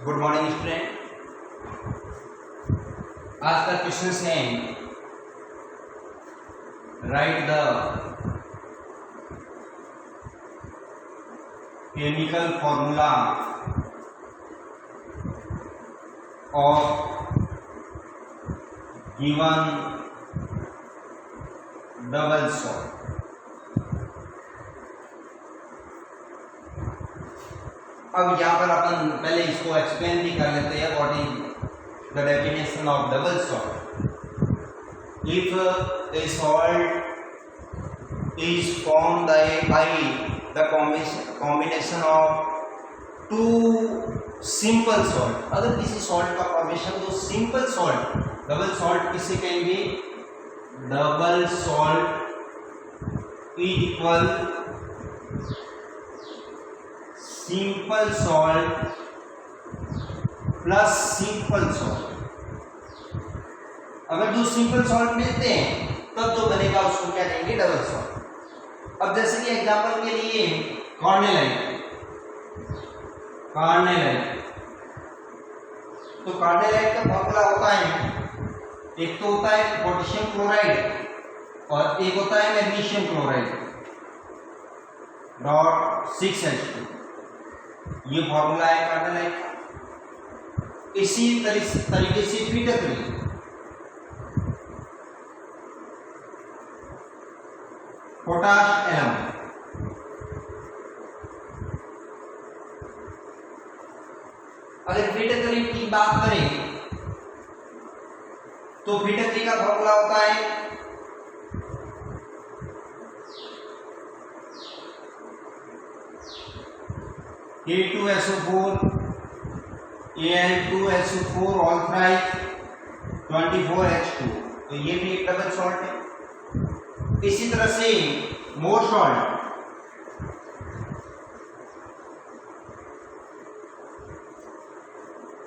Good morning student. आज का question है right the chemical formula of given double salt. अब यहाँ पर अपन पहले इसको एक्सप्लेन भी कर लेते हैं। What is the definition of double salt? If a salt is formed by the combination of two simple salt, अगर किसी सॉल्ट का फॉर्मेशन दो सिंपल सॉल्ट, डबल सॉल्ट किसे कहेंगे? Double salt is equal simple salt plus simple salt. अगर दो simple salt मिलते हैं तब जो बनेगा उसको क्या कहेंगे? Double salt. अब जैसे कि एग्जांपल के लिए कार्नेलाइट, तो कार्नेलाइट का फॉर्मूला होता है, एक तो होता है पोटेशियम क्लोराइड और एक होता है मैग्नीशियम क्लोराइड डॉट 6H2। ये फॉर्मूला है कार्नेलाइट का। इसी तरीके से फिटकरी, पोटाश एलम, अगर फिटकरी की बात करें तो फिटकरी का फॉर्मूला होता है K2SO4 Al2SO4 all thrice 24H2, तो ये भी एक डबल सॉल्ट है। इसी तरह से मोर सॉल्ट,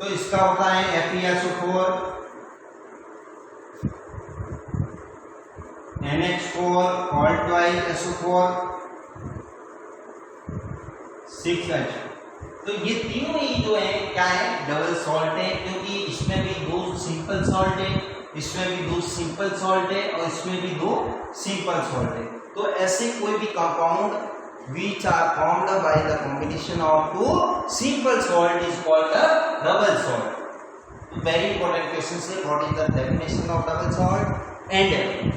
तो इसका होता है FeSO4 NH4 all twice SO4 6H। तो ये तीनों ही जो है क्या है? डबल सॉल्ट है, क्योंकि इसमें भी दो सिंपल सॉल्ट है, इसमें भी दो सिंपल सॉल्ट है और इसमें भी दो सिंपल सॉल्ट है। तो ऐसे कोई भी compound which are formed by the combination of two simple salt is called a double salt. Very important question है, what is the definition of double salt and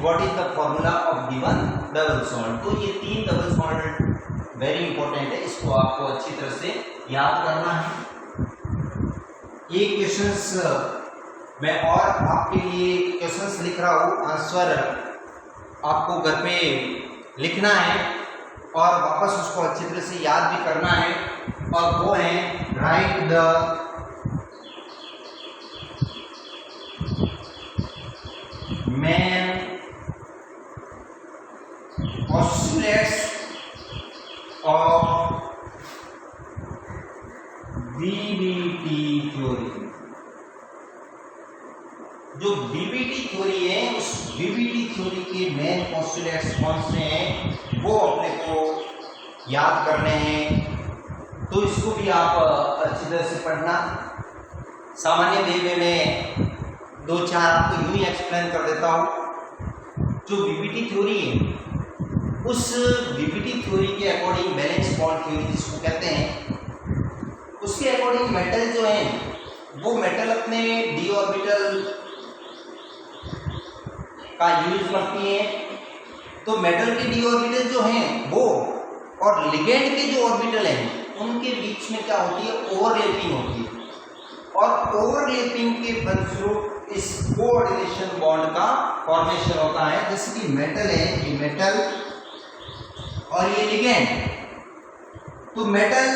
what is the formula of given double salt? तो ये तीन double salt very important है, इसको आपको अच्छी तरह से याद करना है। ये क्वेश्चंस मैं और आपके लिए क्वेश्चंस लिख रहा हूँ, आंसर आपको घर पे लिखना है और वापस उसको अच्छी तरह से याद भी करना है। और वो है right the main postulates of BBT theory. जो बीबीटी थ्योरी है, उस बीबीटी थ्योरी के मेन पोस्टुलेट्स कौन से हैं वो अपने को याद करने हैं। तो इसको भी आप अच्छी तरह से पढ़ना। सामान्य वे में दो चार आपको यूं ही एक्सप्लेन कर देता हूँ। जो बीबीटी थ्योरी है, उस बीबीटी थ्योरी के अकॉर्डिंग बैलेंस बॉन्ड थ्योरी जिसको कहते हैं, उसके अकॉर्डिंग मेटल जो है वो मेटल अपने डी ऑर्बिटल का यूज करती है। तो मेटल के डी ऑर्बिटल जो हैं वो और लिगेंड के जो ऑर्बिटल हैं उनके बीच में क्या होती है? ओवरलैपिंग होती है, और ओवरलैपिंग के फलस्वरूप इस कोऑर्डिनेशन बॉन्ड का फॉर्मेशन होता है। जैसे कि मेटल है, ये मेटल और ये लिगेंड, तो मेटल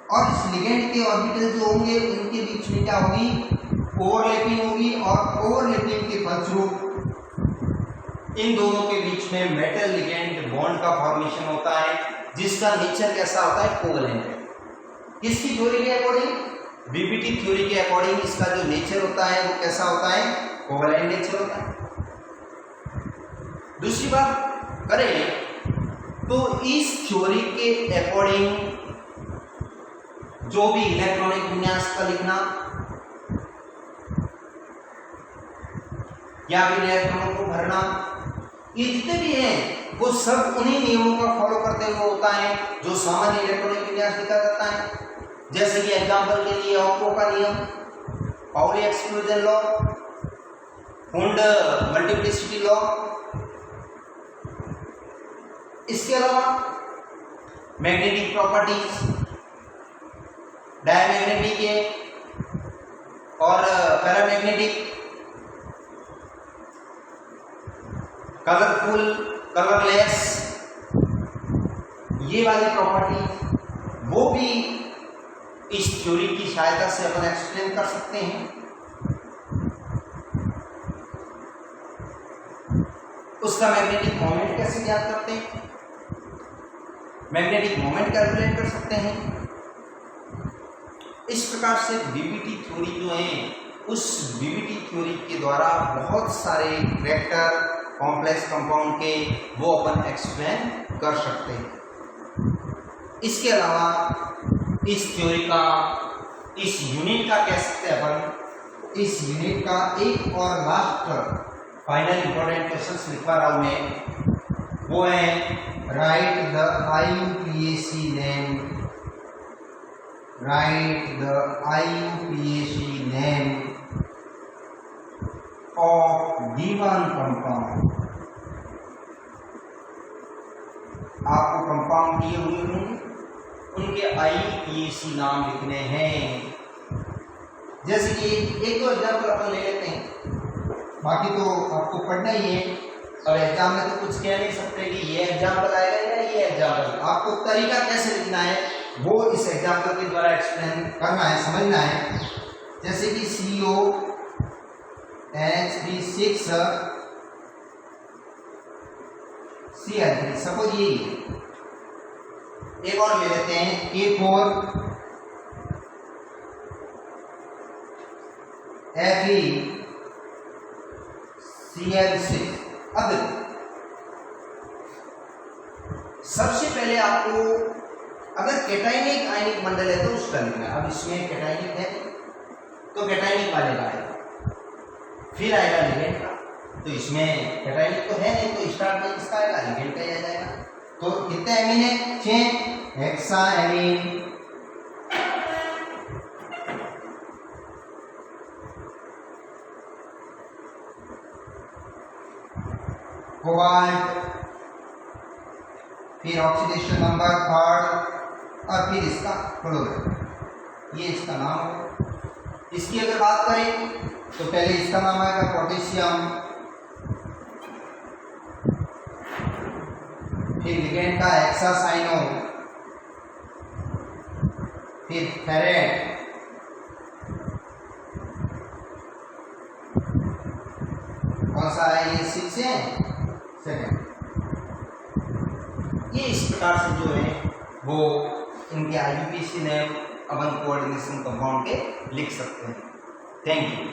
और इस लिगेंड के ऑर्बिटल जो होंगे उनके बीच में क्या होगी? ओवरलैपिंग होगी, और ओवरलैपिंग के फलस्वरूप इन दोनों के बीच में मेटल लिगेंड बॉन्ड का फॉर्मेशन होता है, जिसका नेचर कैसा होता है? कोवैलेंट। किसकी थ्योरी के अकॉर्डिंग? बीबीटी थ्योरी के अकॉर्डिंग इसका जो नेचर होता है वो कैसा होता है? कोवैलेंट नेचर होता है। दूसरी बात करें तो इस थ्योरी के अकॉर्डिंग जो भी इलेक्ट्रॉनिक विन्यास लिखना या फिर इलेक्ट्रॉनों को भरना, ये जितने भी हैं वो सब उन्हीं नियमों का फॉलो करते हुए होता है जो सामान्य इलेक्ट्रॉनिक विन्यास लिखा जाता है। जैसे कि एग्जांपल के लिए ऑप्को का नियम, Pauli exclusion law, Hund multiplicity law. इसके अलावा मैग्नेटिक प्रॉपर्टीज, डायमैग्नेटिक है और पैरामैग्नेटिक, कलरफुल, कलरलेस, ये वाली प्रॉपर्टी वो भी इस थ्योरी की सहायता से अपन एक्सप्लेन कर सकते हैं। उसका मैग्नेटिक मोमेंट कैसे ज्ञात करते हैं, मैग्नेटिक मोमेंट कैलकुलेट कर सकते हैं। इस प्रकार से बीबीटी थ्योरी जो है, उस बीबीटी थ्योरी के द्वारा बहुत सारे वेक्टर कॉम्प्लेक्स कंपाउंड के वो अपन एक्सप्लेन कर सकते हैं। इसके अलावा इस थ्योरी का, इस यूनिट का कह सकते हैं अपन, इस यूनिट का एक और लास्ट फाइनल इंपॉर्टेंट क्वेश्चन लिखवा रहा हूं मैं, वो है right the IUPAC name, right the IUPAC name of given compound. आपको कंपाउंड दिए हुए होंगे, उनके IUPAC नाम लिखने हैं। जैसे कि एक दो एग्जाम्पल अपन ले लेते हैं, बाकी तो आपको पढ़ना ही है और एग्जाम में तो कुछ कह नहीं सकते कि ये एग्जाम्पल आएगा या ये एग्जाम्पल। आपको तरीका कैसे लिखना है वो इस एग्जाम्पल के द्वारा एक्सप्लेन करना है, समझना है। जैसे कि COH3 Cl3, सपोज ये एक और ले लेते हैं K4 FeCl6। अब सबसे पहले आपको अगर कैटायनिक आयनिक मंडल है तो उसका लिखना है। अब इसमें कैटायनिक है तो कैटायनिक वाले का आएगा, फिर आएगा लिगेंड का, तो इसमें कैटायनिक तो है नहीं तो स्टार्ट में इसका आएगा, लिगेंड का ही आ जाएगा। तो कितने एमीन है, 6 हेक्सा एमीन, कोबाल्ट, फिर ऑक्सीडेशन नंबर 3 और फिर इसका क्लोरीन, ये इसका नाम है। इसकी अगर बात करें तो पहले इसका नाम आएगा पोटेशियम, फिर लिगेंड का हेक्सासाइनो, फिर फेरेट, कौन सा है ये 6 है, सेकंड। ये इस प्रकार से जो है वो इनके IUPAC नेम अपन कोऑर्डिनेशन कंपाउंड के लिख सकते हैं। Thank you.